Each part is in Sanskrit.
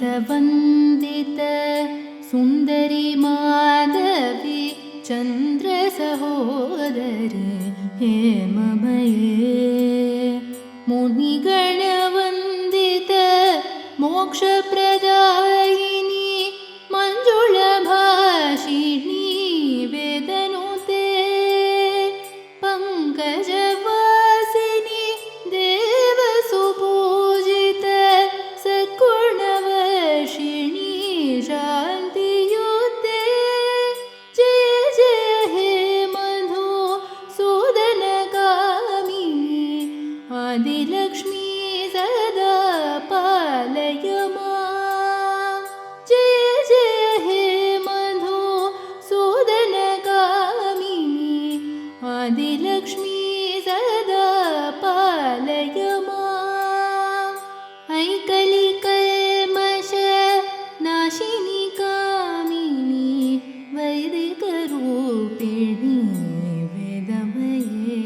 सुमनसवन्दित सुन्दरी माधवी चन्द्रसहोदरी हेममये मुनिगणवन्दित मोक्षप्रदायिनी मञ्जुळभाषिणी वेदनुते पङ्कजवासिनी देवसुपूजित सद्गुणवर्षिणी शान्तियुते जय जय हे मधुसूदनकामिनी आदिलक्ष्मी सदा पालय मां जय जय हे मधुसूदनकामिनी आदिलक्ष्मी सदा पालय माम् ऐकलिकल्मष नाशिनी कामिनी वैदिकरूपिणी वेदमये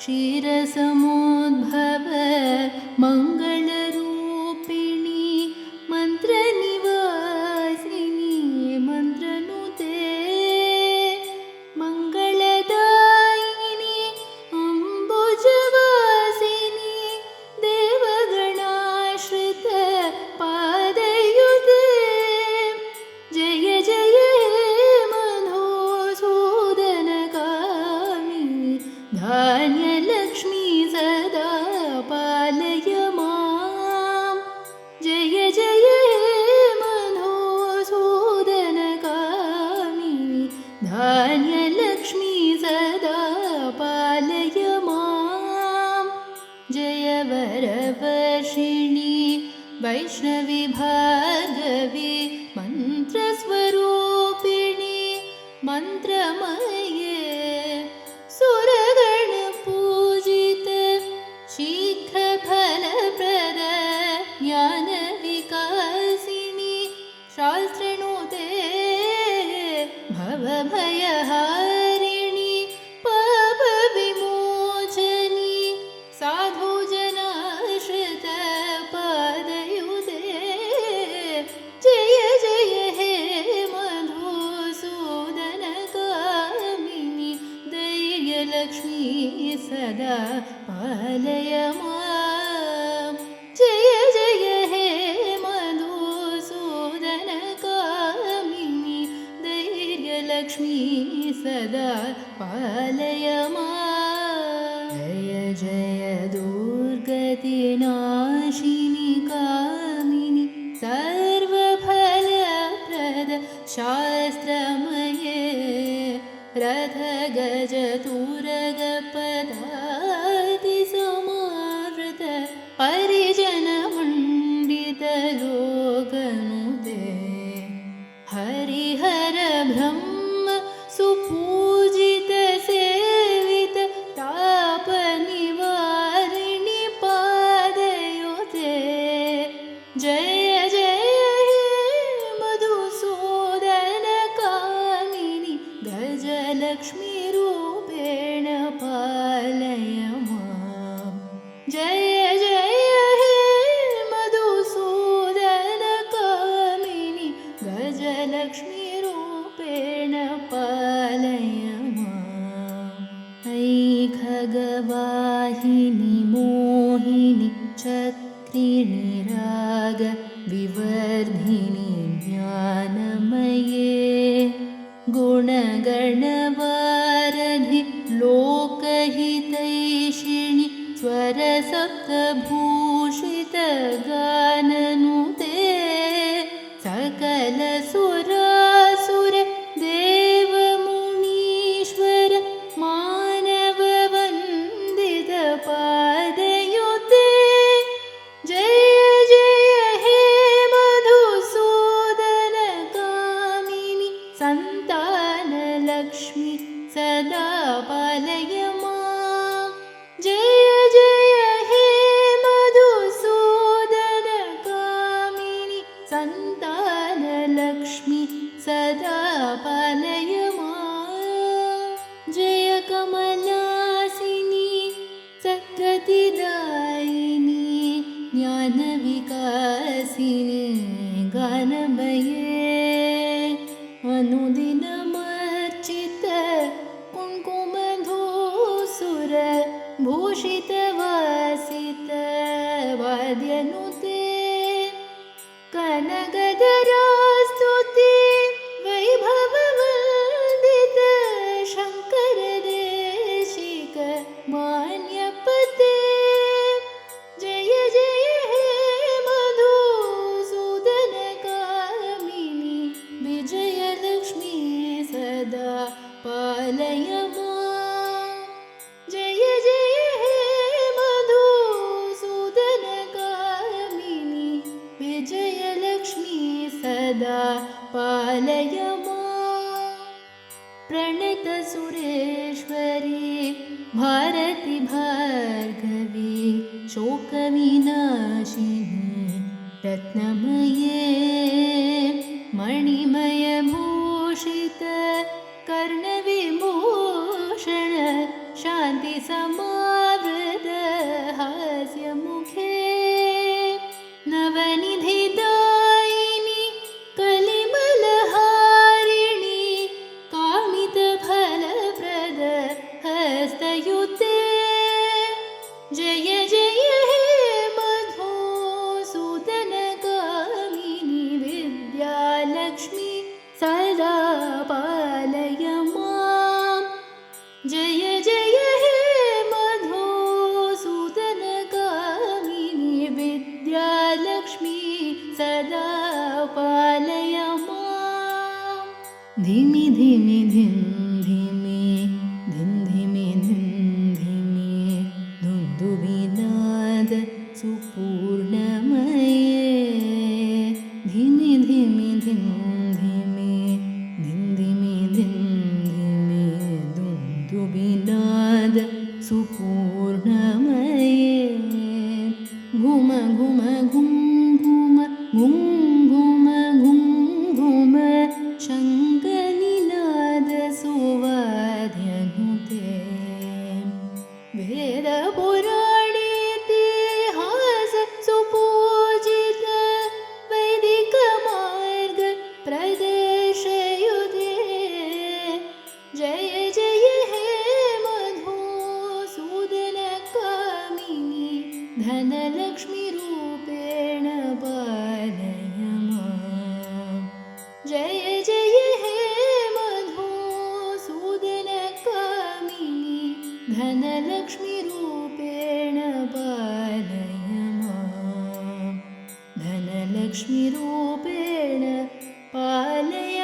क्षीरसमुद्भव मङ्गलरूपिणी मन्त्रनिवासिनी मन्त्रनुते मङ्गलदायिनी अम्बुजवासिनी देवगणाश्रित पादयुते जय जय हे मधुसूदनकामिनी धान्यलक्ष्मी सदा पालय मां जय जय हे मधुसूदनकामिनी धान्यलक्ष्मी सदा पालय मां जय वरवर्षिणी वैष्णवी भार्गवी मन्त्रस्वरूपिणी मन्त्रमये सुरगणपूजित शीघ्रफलप्रद ज्ञानविकासिनी शास्त्रनुते भवभयहारिणी पापविमोचनी साधुजनाश्रित पादयुते जय जय हे मधुसूदनकामिनी धैर्यलक्ष्मी सदा पालय मां जय जय हे मधुसूदनकामिनी धैर्यलक्ष्मी सदा पालय मां जय जय दुर्गतिनाशिनी कामिनी सर्वफलप्रद शास्त्रमये रथगजतुरगपदातिसमावृत परिजनमण्डितलोकनुते हरिहर ब्रह्म सुपूजित सेवित तापनिवारिणि पादयुते जय जय हे मधुसूदनकामिनी गजलक्ष्मी रूपेण पालय मां जय जय हे मधुसूदनकामिनी गजलक्ष्मी रूपेण पालय माम् ऐ खगवाहिनी मोहिनी चक्रिणी राग विवर्धिनी ज्ञानमये गुणगणवारधि लोकहितैषिणि स्वरसप्तभूषित गाननुते सकलसुरासुर देवमुनीश्वर मानववन्दित पादयुते जय जय हे मधुसूदनकामिनी सन्तानलक्ष्मी सदा पालय मां जय जय हे मधुसूदनकामिनी सन्तानलक्ष्मी सदा पालय मां जय कमलासिनी सद्गतिदायिनी ज्ञानविकासिनी पालय मां। जय जय हे मधुसूदनकामिनि विजयलक्ष्मी सदा पालय मां। प्रणतसुरेश्वरी भारति भार्गवी शोकविनाशिनी रत्नमये मणिमयभूषित कर्णविभूषण शान्तिसमावृत हास्यमुखे नवनिधिदायिनि कलिमलहारिणि कामितफलप्रद हस्तयुते। जय जय हे मधुसूदनकामिनि विद्यालक्ष्मी सदा पालय मां। जय जय हे मधुसूदनकामिनि विद्यालक्ष्मी सदा पालय मां। धिमि धिमि धिं धिमि धिं धिमि धिं धिमि धुन्दुभिनाद सुपूर्णमये। धिमि धिमि धिं धिमि धिं धिमि धिं धिमि धुन्दुभिनाद सुपूर्णमये। घुम घुम घुं घुम घुं घुम घुं घुम शङ्खनिनाद सुवाद्यनुते। वेदपुराणेतिहास सुपूजित वैदिकमार्ग प्रदर्शयुते। जय जय हे मधुसूदनकामिनि धनलक्ष्मीरूपेण पालय मां। जय जय हे मधुसूदनकामिनि धनलक्ष्मीरूपेण पालय मां। धनलक्ष्मीरूपेण पालय